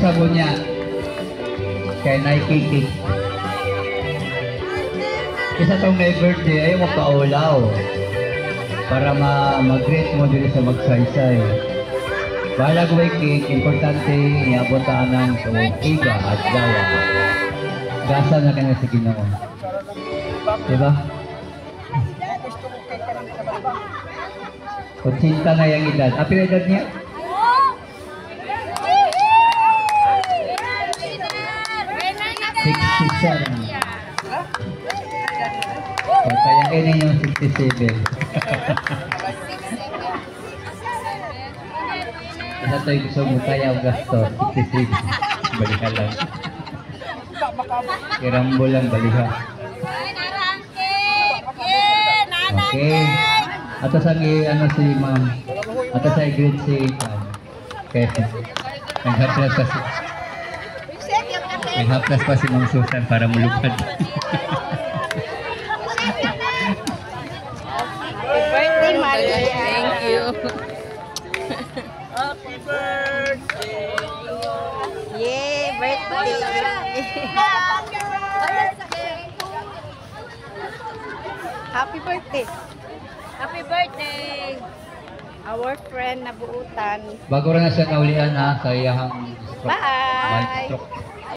sabon niya. Kaya naikikik. Isa tong may birthday, ayaw mo paulaw. Para mag-greet mo dito sa magsaysay. Balag way cake, importante iabot ng iga at gawa. Gasa na kanya sa Ginoo. Diba? Kutsinta na yung edad. Apil na edad niya? 67. Kaya kayo yung 67. Isa tayo gusto mo kaya ang gasto. 67. Baliha lang. Kirambo lang, baliha. Okay. Ato sa ano si ma'am. Ato sa grade si okay. Nag-haplas pa si Ma'am Susan para mulupad. Birthday, Maria. Thank you. Happy birthday. Yay, birthday. Happy birthday. Happy birthday. Our friend na buutan. Bago rin na siya naulian ha, sa iyahang stroke. Bye. Stroke.